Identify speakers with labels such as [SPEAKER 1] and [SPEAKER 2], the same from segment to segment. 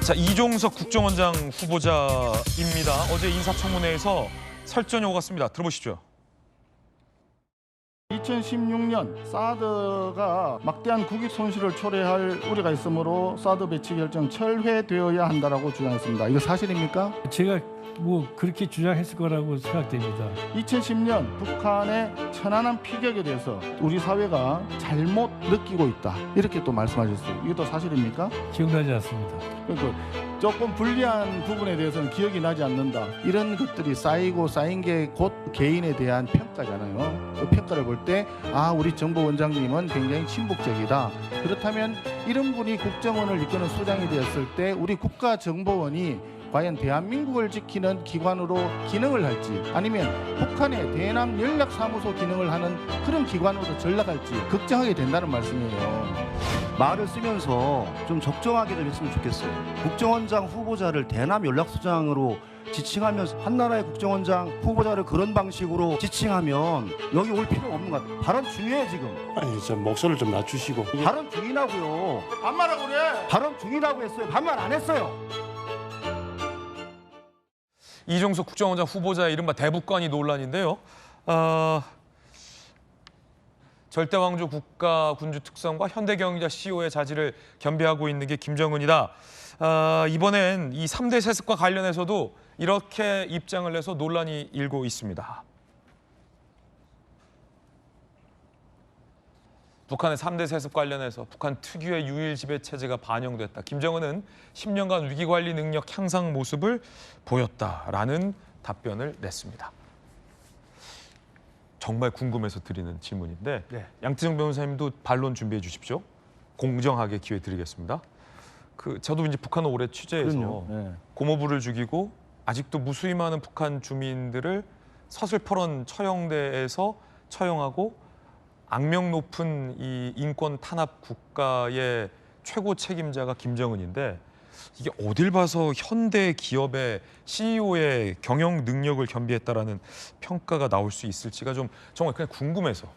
[SPEAKER 1] 자, 이종석 국정원장 후보자입니다. 어제 인사청문회에서 설전이 오갔습니다. 들어보시죠.
[SPEAKER 2] 2016년 사드가 막대한 국익 손실을 초래할 우려가 있으므로 사드 배치 결정 철회되어야 한다라고 주장했습니다. 이거 사실입니까?
[SPEAKER 3] 제가 뭐 그렇게 주장했을 거라고 생각됩니다.
[SPEAKER 2] 2010년 북한의 천안함 피격에 대해서 우리 사회가 잘못 느끼고 있다. 이렇게 또 말씀하셨어요. 이것도 사실입니까?
[SPEAKER 3] 기억나지 않습니다.
[SPEAKER 2] 그러니까 조금 불리한 부분에 대해서는 기억이 나지 않는다. 이런 것들이 쌓이고 쌓인 게 곧 개인에 대한 평가잖아요. 그 평가를 볼 때 우리 정보원장님은 굉장히 친북적이다. 그렇다면 이런 분이 국정원을 이끄는 수장이 되었을 때 우리 국가정보원이 과연 대한민국을 지키는 기관으로 기능을 할지 아니면 북한의 대남 연락사무소 기능을 하는 그런 기관으로 전락할지 걱정하게 된다는 말씀이에요.
[SPEAKER 4] 말을 쓰면서 좀 적정하게 좀 했으면 좋겠어요. 국정원장 후보자를 대남 연락소장으로 지칭하면서 한나라의 국정원장 후보자를 그런 방식으로 지칭하면 여기 올 필요 없는 것 같아요. 발언 중요해 지금.
[SPEAKER 5] 아니, 저 목소리를 좀 낮추시고.
[SPEAKER 4] 발언 중이라고요.
[SPEAKER 2] 반말하고 그래.
[SPEAKER 4] 발언 중이라고 했어요. 반말 안 했어요.
[SPEAKER 1] 이종석 국정원장 후보자의 이른바 대북관이 논란인데요. 절대왕조 국가군주 특성과 현대경제자 CEO의 자질을 겸비하고 있는 게 김정은이다. 이번엔 이 3대 세습과 관련해서도 이렇게 입장을 내서 논란이 일고 있습니다. 북한의 3대 세습 관련해서 북한 특유의 유일 지배 체제가 반영됐다. 김정은은 10년간 위기관리 능력 향상 모습을 보였다라는 답변을 냈습니다. 정말 궁금해서 드리는 질문인데
[SPEAKER 4] 네.
[SPEAKER 1] 양태정 변호사님도 반론 준비해 주십시오. 공정하게 기회 드리겠습니다. 저도 이제 북한을 오래 취재해서
[SPEAKER 4] 네.
[SPEAKER 1] 고모부를 죽이고 아직도 무수히 많은 북한 주민들을 서슬퍼런 처형대에서 처형하고 악명 높은 이 인권 탄압 국가의 최고 책임자가 김정은인데 이게 어딜 봐서 현대 기업의 CEO의 경영 능력을 겸비했다라는 평가가 나올 수 있을지가 좀 정말 그냥 궁금해서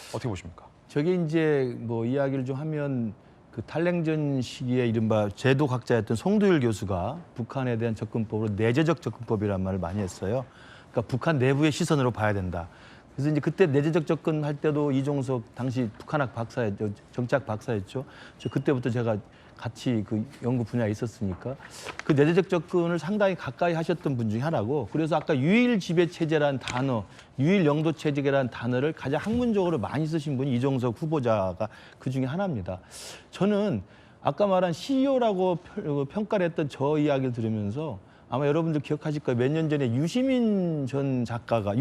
[SPEAKER 1] 어떻게 보십니까?
[SPEAKER 6] 저게 이제 뭐 이야기를 좀 하면 그 탈냉전 시기에 이른바 제도 학자였던 송도율 교수가 북한에 대한 접근법으로 내재적 접근법이라는 말을 많이 했어요. 그러니까 북한 내부의 시선으로 봐야 된다. 그래서 이제 그때 내재적 접근할 때도 이종석 당시 북한학 박사였죠, 정치학 박사였죠. 저 그때부터 제가 같이 그 연구 분야에 있었으니까 그 내재적 접근을 상당히 가까이 하셨던 분 중에 하나고, 그래서 아까 유일 지배 체제라는 단어, 유일 영도 체제라는 단어를 가장 학문적으로 많이 쓰신 분이 이종석 후보자가 그 중에 하나입니다. 저는 아까 말한 CEO라고 평가를 했던 저 이야기를 들으면서 아마 여러분들 기억하실 거예요. 몇 년 전에 유시민 작가가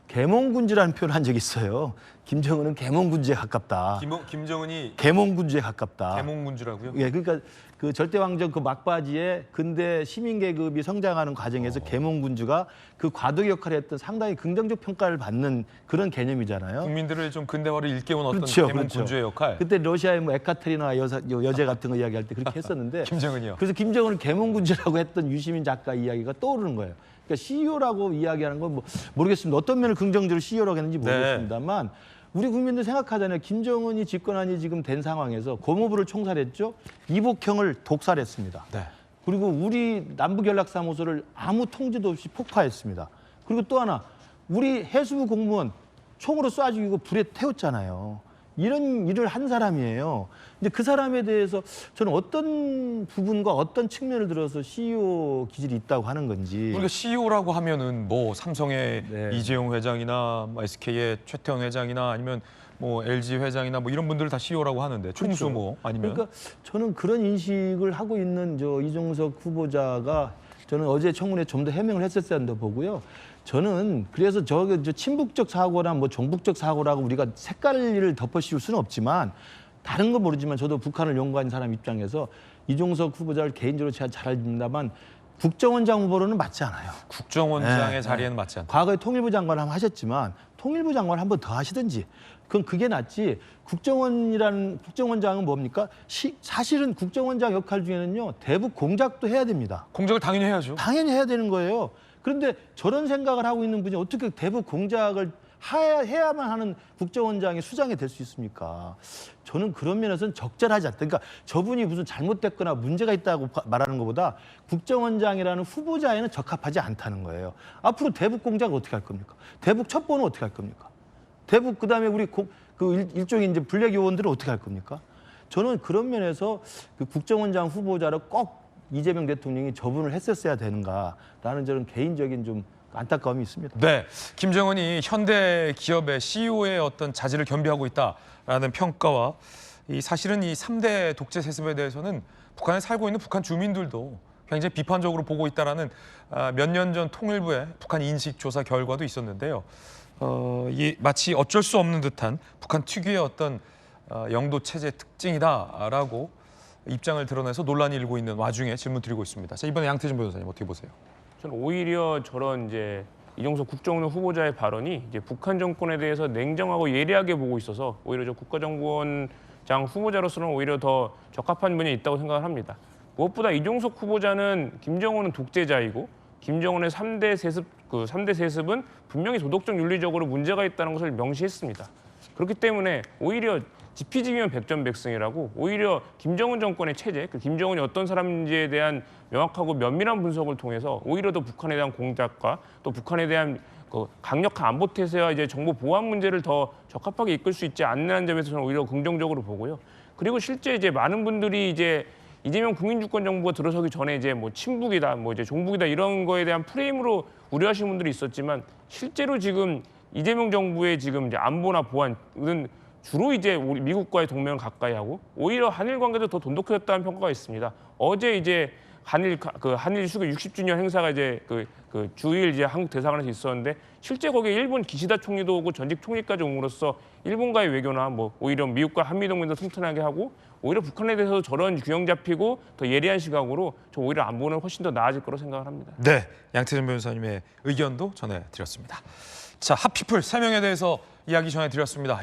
[SPEAKER 6] 계몽군주라는 표현을 한 적이 있어요. 김정은은 계몽군주에 가깝다.
[SPEAKER 1] 김정은이
[SPEAKER 6] 계몽군주에 가깝다.
[SPEAKER 1] 계몽군주라고요?
[SPEAKER 6] 예, 그러니까 그 절대왕정 그 막바지에 근대 시민 계급이 성장하는 과정에서 계몽군주가 그 과도 역할을 했던 상당히 긍정적 평가를 받는 그런 개념이잖아요.
[SPEAKER 1] 국민들을 좀 근대화를 일깨운 어떤
[SPEAKER 6] 그렇죠,
[SPEAKER 1] 계몽군주의 역할.
[SPEAKER 6] 그때 러시아의 뭐 에카테리나 여제 같은 거 이야기할 때 그렇게 했었는데
[SPEAKER 1] 김정은이요.
[SPEAKER 6] 그래서 김정은을 계몽군주라고 했던 유시민 작가 이야기가 떠오르는 거예요. 그러니까 CEO라고 이야기하는 건 뭐 모르겠습니다. 어떤 면을 긍정적으로 CEO라고 했는지 모르겠습니다만 우리 국민들 생각하잖아요. 김정은이 집권한이 지금 된 상황에서 고모부를 총살했죠. 이복형을 독살했습니다.
[SPEAKER 1] 네.
[SPEAKER 6] 그리고 우리 남북연락사무소를 아무 통제도 없이 폭파했습니다. 그리고 또 하나 우리 해수부 공무원 총으로 쏴 죽이고 불에 태웠잖아요. 이런 일을 한 사람이에요. 근데 그 사람에 대해서 저는 어떤 부분과 어떤 측면을 들어서 CEO 기질이 있다고 하는 건지.
[SPEAKER 1] 우리가 CEO라고 하면은 뭐 삼성의
[SPEAKER 6] 네.
[SPEAKER 1] 이재용 회장이나 뭐 SK의 최태원 회장이나 아니면 뭐 LG 회장이나 뭐 이런 분들을 다 CEO라고 하는데 총수
[SPEAKER 6] 그렇죠.
[SPEAKER 1] 뭐 아니면
[SPEAKER 6] 그러니까 저는 그런 인식을 하고 있는 저 이종석 후보자가 저는 어제 청문회 좀 더 해명을 했었어야 한다고 보고요. 저는 그래서 저 친북적 사고나 뭐 종북적 사고라고 우리가 색깔을 덮어씌울 수는 없지만 다른 건 모르지만 저도 북한을 연구한 사람 입장에서 이종석 후보자를 개인적으로 제가 잘 알지만 국정원장 후보로는 맞지 않아요.
[SPEAKER 1] 국정원장의
[SPEAKER 6] 네,
[SPEAKER 1] 자리에는 맞지 않다.
[SPEAKER 6] 과거에 통일부 장관을 한번 하셨지만 통일부 장관을 한 번 더 하시든지 그게 낫지. 국정원장은 뭡니까? 사실은 국정원장 역할 중에는요. 대북 공작도 해야 됩니다.
[SPEAKER 1] 공작을 당연히 해야죠.
[SPEAKER 6] 당연히 해야 되는 거예요. 그런데 저런 생각을 하고 있는 분이 어떻게 대북 공작을 해야만 하는 국정원장이 수장이 될 수 있습니까? 저는 그런 면에서는 적절하지 않다. 그러니까 저분이 무슨 잘못됐거나 문제가 있다고 말하는 것보다 국정원장이라는 후보자에는 적합하지 않다는 거예요. 앞으로 대북 공작을 어떻게 할 겁니까? 대북 첩보는 어떻게 할 겁니까? 대북 그다음에 우리 일종의 이제 블랙 요원들은 어떻게 할 겁니까? 저는 그런 면에서 그 국정원장 후보자를 꼭 이재명 대통령이 저분을 했었어야 되는가라는 저는 개인적인 좀 안타까움이 있습니다.
[SPEAKER 1] 네, 김정은이 현대 기업의 CEO의 어떤 자질을 겸비하고 있다라는 평가와 사실은 이 3대 독재 세습에 대해서는 북한에 살고 있는 북한 주민들도 굉장히 비판적으로 보고 있다라는 몇 년 전 통일부의 북한 인식 조사 결과도 있었는데요. 이 마치 어쩔 수 없는 듯한 북한 특유의 어떤 영도 체제 특징이다라고 입장을 드러내서 논란이 일고 있는 와중에 질문 드리고 있습니다. 자, 이번에 양태진 변호사님 어떻게 보세요?
[SPEAKER 7] 저는 오히려 저런 이제 이종석 국정원 후보자의 발언이 이제 북한 정권에 대해서 냉정하고 예리하게 보고 있어서 오히려 저 국가정보원장 후보자로서는 오히려 더 적합한 면이 있다고 생각을 합니다. 무엇보다 이종석 후보자는 김정은은 독재자이고 김정은의 3대 세습은 분명히 도덕적 윤리적으로 문제가 있다는 것을 명시했습니다. 그렇기 때문에 오히려 지피지기면 백전백승이라고 오히려 김정은 정권의 체제, 김정은이 어떤 사람인지에 대한 명확하고 면밀한 분석을 통해서 오히려 더 북한에 대한 공작과 또 북한에 대한 강력한 안보 태세와 이제 정보 보안 문제를 더 적합하게 이끌 수 있지 않는 점에서 저는 오히려 긍정적으로 보고요. 그리고 실제 이제 많은 분들이 이제 이재명 국민주권정부가 들어서기 전에 이제 뭐 친북이다, 뭐 이제 종북이다 이런 거에 대한 프레임으로 우려하시는 분들이 있었지만 실제로 지금 이재명 정부의 지금 이제 안보나 보안은 주로 이제 우리 미국과의 동맹을 가까이 하고 오히려 한일 관계도 더 돈독해졌다는 평가가 있습니다. 어제 이제 한일 수교 60주년 행사가 이제 그 주일 이제 한국 대사관에서 있었는데 실제 거기에 일본 기시다 총리도 오고 전직 총리까지 옴으로써 일본과의 외교나 뭐 오히려 미국과 한미 동맹도 튼튼하게 하고 오히려 북한에 대해서 저런 균형 잡히고 더 예리한 시각으로 저 오히려 안보는 훨씬 더 나아질 거로 생각을 합니다.
[SPEAKER 1] 네, 양태진 변호사님의 의견도 전해드렸습니다. 자, 핫피플 3명에 대해서 이야기 전해드렸습니다.